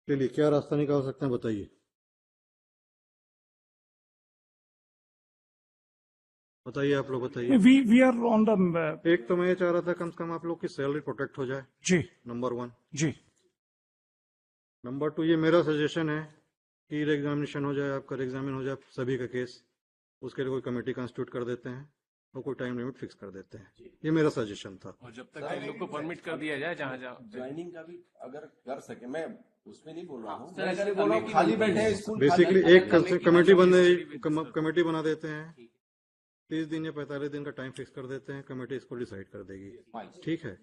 चलिए, क्या रास्ता निकाल सकते हैं बताइए। बताइए, आप लोग बताइए। We are on the एक तो मैं ये चाह रहा था कम से कम आप लोग की सैलरी प्रोटेक्ट हो जाए, जी नंबर 1। जी नंबर 2, ये मेरा सजेशन है कि एग्जामिनेशन हो जाए, आपका एग्जामिन हो जाए सभी का केस, उसके लिए कोई कमेटी कंस्टिट्यूट कर देते हैं और कोई टाइम लिमिट फिक्स कर देते हैं। ये मेरा सजेशन था। और जब तक इन लोग को परमिट कर दिया जाए जहाँ जहाँ ज्वाइनिंग का भी अगर कर सके, मैं उसमें नहीं बोल रहा हूँ, सर, मैं अगर इसलिए बोल रहा हूँ कमेटी खाली बनती बैठे है, हैं स्कूल, बेसिकली खाली एक कमेटी बना देते हैं, 30 दिन या 45 दिन का टाइम फिक्स कर देते हैं, कमेटी इसको डिसाइड कर देगी। ठीक है,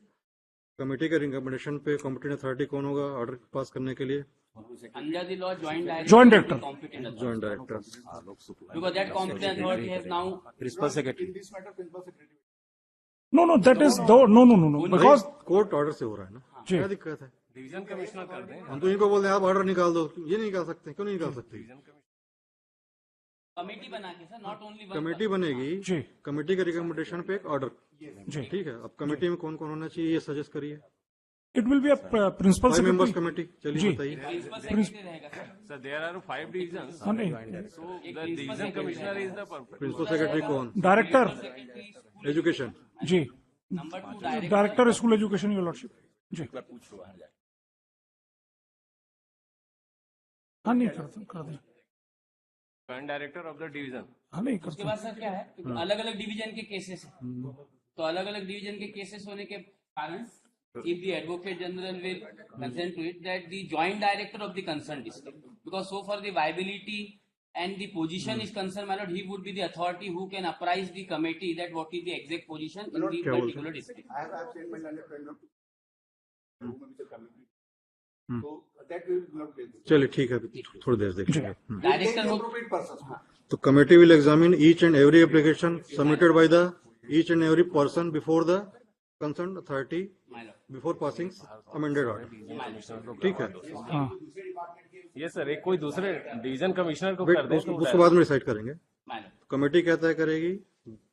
कमेटी के रिकमेंडेशन पे कॉम्पिटेंट अथॉरिटी कौन होगा ऑर्डर पास करने के लिए? under the law, joint Joint director, director. competent authority. Joint director. Because that competent authority has now principal secretary. no that is no because court order से हो रहा है ना, जी। क्या दिक्कत है? डिवीजन कमिश्नर कर दें। हम तो इनको बोल रहे हैं आप ऑर्डर निकाल दो, ये नहीं निकाल सकते, क्यों नहीं निकाल सकते? कमेटी बना के sir, not only one committee बनेगी, जी कमेटी के रिकमेंडेशन पे एक ऑर्डर। जी ठीक है, अब कमेटी में कौन कौन होना चाहिए ये सजेस्ट करिए। it will be a principal 5 members secretary committee, चलिए जी। बताइए। principal secretary रहेगा sir. Sir there are 5 divisions, हाँ, नहीं so the division commissioner is the principal secretary कौन? Director Secretary, education. जी number 2 director, director school education your lordship जी हाँ नहीं कर दें joint director of the division. हाँ नहीं उसके करते बाद सर क्या है, अलग अलग डिवीजन के केसेस है, तो अलग अलग डिवीजन के केसेस होने के कारण if the advocate general will consent to it, that the joint director of the concerned district, because so far the viability and the position is concerned, my lord, he would be the authority who can apprise the committee that what is the exact position in the क्या बोलते particular district. I have sent my letter to the committee. So that will not be. चलिए ठीक है, थोड़ी देर देखेंगे। Director हो, Appropriate person. तो committee will examine each and every application submitted by the each and every person before the concern authority my lord, before passing amended order. ठीक है, हाँ ये सर एक कोई दूसरे डिवीजन कमिश्नर को वेट, कर दे उसके बाद में डिसाइड करेंगे। my lord, कमेटी क्या तय करेगी?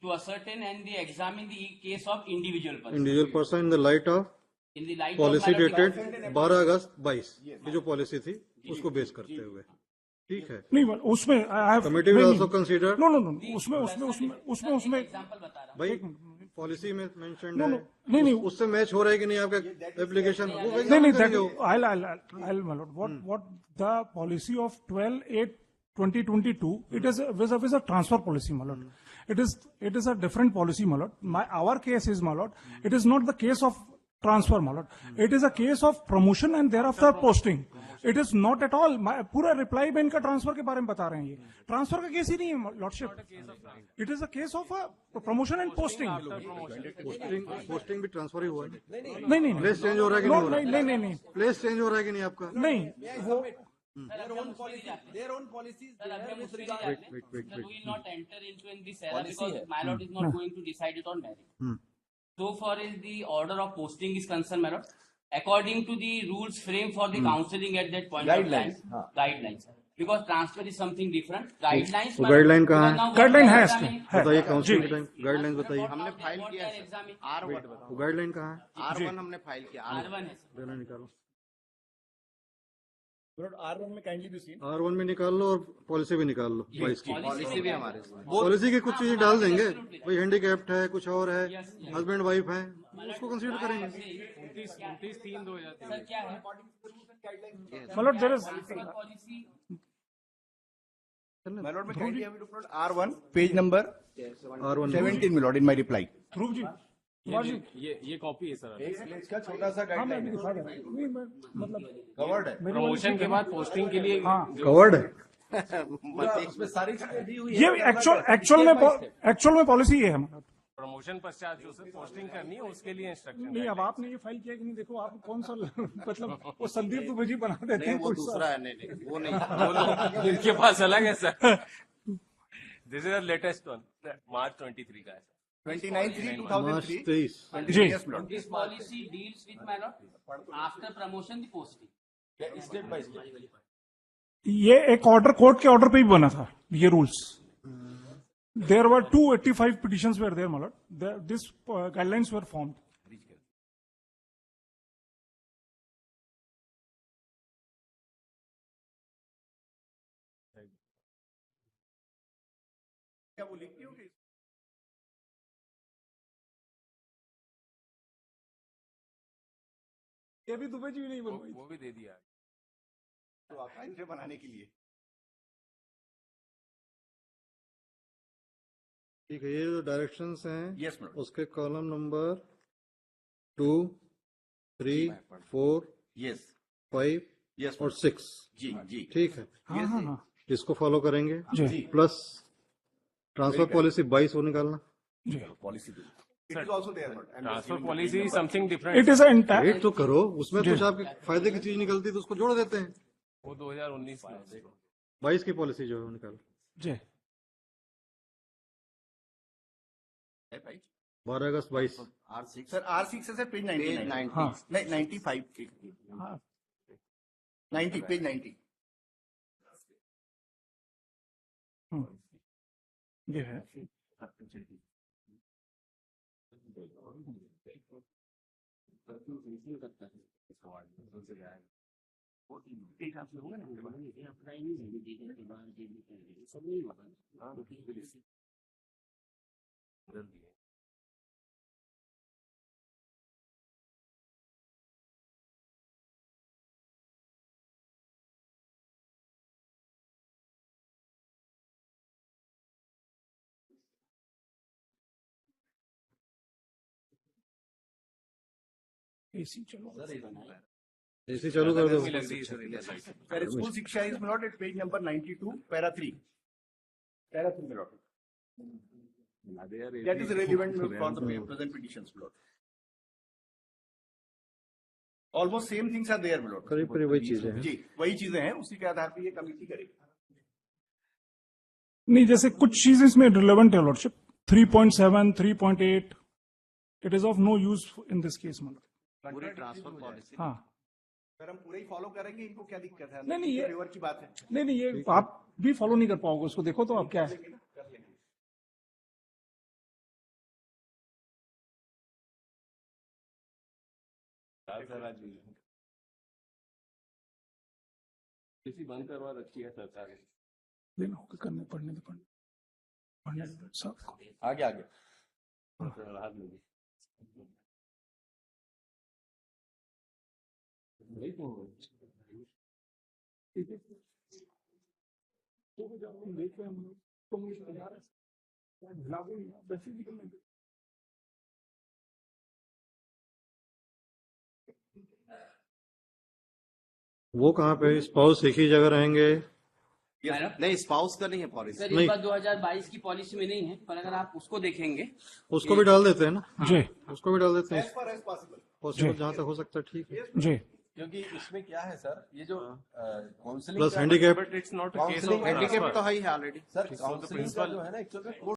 to ascertain and the examine the case of individual person individual person in the light of in the light policy of my lord, dated 12 अगस्त 22 की जो पॉलिसी थी उसको बेस करते हुए। ठीक है, नहीं उसमें I have committee will also consider. No उसमें example बता रहा हूँ। भाई पॉलिसी में मेंशन्ड No, है, no, नहीं उससे मैच हो रहा है कि नहीं आपका एप्लीकेशन, वो नहीं एग्जामिन that करेंगे वो। I'll my lord what the policy of 12/8/2022 it is a transfer policy, my lord. It is a different policy, my lord. Our case is, my lord, it is not the case of transfer, my lord. It is a case of promotion and thereafter posting. It is not at all पूरा reply में इनका transfer के बारे में बता रहे हैं। ये ट्रांसफर का केस ही नहीं है lordship, it is a case of promotion and posting. Posting भी ट्रांसफर ही हुआ है, नहीं प्लेस चेंज हो रहा है कि नहीं हो रहा है? नहीं प्लेस चेंज हो रहा है कि नहीं आपका? नहीं वो Their own policies. Sir, they have अभी with मुझसे regard- नहीं जाते। wait, Sir, we will not enter into in this era Policy because है। my lord is not going to decide it on merit. So far as the order of posting is concerned, my lord, according to the rules framed for the counseling at that point Guidelines, of time, guidelines. Because transfer is something different. Guidelines. वो my lord, guideline कहाँ because है? now what Guideline they are है इसमें, examining- है। बताइए council के time guidelines बताइए। हमने फाइल किया है, R1 वो गाइडलाइन कहाँ है? R1 हमने फाइल किया। है sir. देना निकालो, R1 में kindly be seen. R1 में निकाल लो और पॉलिसी भी निकाल लो 22 की। Policy भी हमारे इसमें। पॉलिसी की कुछ चीजें डाल देंगे, भाई हैंडीकैप्ड है, कुछ और है, हस्बैंड वाइफ है, उसको कंसीडर करेंगे। 29/3/2023। सर क्या है? my lord there is Policy My lord, may kindly have it upload R1, page number R1 17, my lord, in my reply. Dhruv ji Kumar ji ये कॉपी है सर। इसका छोटा सा हाँ मैं गाइडलाइन दिखा रहा हूँ। नहीं मैं मतलब कवर्ड है। प्रमोशन के बाद पोस्टिंग के लिए हाँ कवर्ड है। उसमें सारी चीजें दी हुई ये एक्चुअल में पॉलिसी ये है हमारा। प्रमोशन पश्चात जो सर पोस्टिंग करनी है उसके लिए इंस्ट्रक्शन। नहीं अब आपने ये फाइल किया कि नहीं, देखो आप कौन सा मतलब वो संदीप दुबे जी बना देते हैं वो कोई सा- दूसरा है, नहीं वो नहीं। वो लोग इनके पास अलग है sir. This is the latest one, March 23 का है सर। 29/3/2003. मार्च 23। जी Yes, my lord. This policy deals with my lord after promotion the posting. Step by step. ये एक ऑर्डर कोर्ट के ऑर्डर पे ही बना था ये rules. There were 285 petitions were there, my lord. This guidelines were formed. अच्छा वो लिखती होगी ये भी दुबई जी नहीं बनवाई वो भी दे दिया। तो आपका इसे बनाने के लिए ठीक है, ये जो डायरेक्शंस हैं यस मैडम उसके कॉलम नंबर 2, 3, 4, यस 5 यस और 6, जी जी ठीक है, हाँ हाँ हाँ इसको फॉलो करेंगे। जी प्लस ट्रांसफर पॉलिसी 22 वो निकालना। जी policy it is also there transfer policy something different. It is a entire wait तो करो, उसमें कुछ आपके फायदे की चीज निकलती है तो उसको जोड़ देते हैं। वो 2019 में। 22 की पॉलिसी जो है वो निकाल, जी 12 अगस्त 22। R6 सर R6 से पेज 99 हाँ नहीं 95 हाँ 90 पेज 90 ये है एसी चलो एसी चालू कर दो। लग रही है सर इधर साइड। सर स्कूल शिक्षा is not at page number 92 para 3 minute that is relevant for the present petitions lord almost same things are there lord करीब करीब वही चीजें हैं। जी वही चीजें हैं उसी के आधार पर ये कमेटी करेगी नहीं जैसे कुछ चीज इसमें रिलेवेंट है lordship 3.7 3.8 it is of no use in this case मतलब पूरी ट्रांसफर पॉलिसी हाँ सर हम पूरे ही फॉलो करेंगे इनको क्या दिक्कत है नहीं, ये- फेवर की बात है नहीं ये आप भी फॉलो नहीं कर पाओगे उसको देखो तो आप क्या है कर लेंगे किसी बंद करवा रखी है सरकार ने। लेना होगा करने पढ़ने दो सबको आगे आगे राहत मिली। वही तो वो कहाँ पे स्पाउस एक ही जगह रहेंगे? नहीं स्पाउस का नहीं है पॉलिसी। सर नहीं। इस बार 2022 की पॉलिसी में नहीं है, पर अगर आप उसको देखेंगे उसको भी डाल देते हैं ना, जी उसको भी डाल देते हैं, as far as possible possible जहाँ तक हो सकता है। ठीक है, जी क्योंकि इसमें क्या है सर, ये जो counselling plus handicap but it's not a case of handicap transfer. तो है ही ऑलरेडी सर। काउंसलिंग का जो है ना एक्चुअली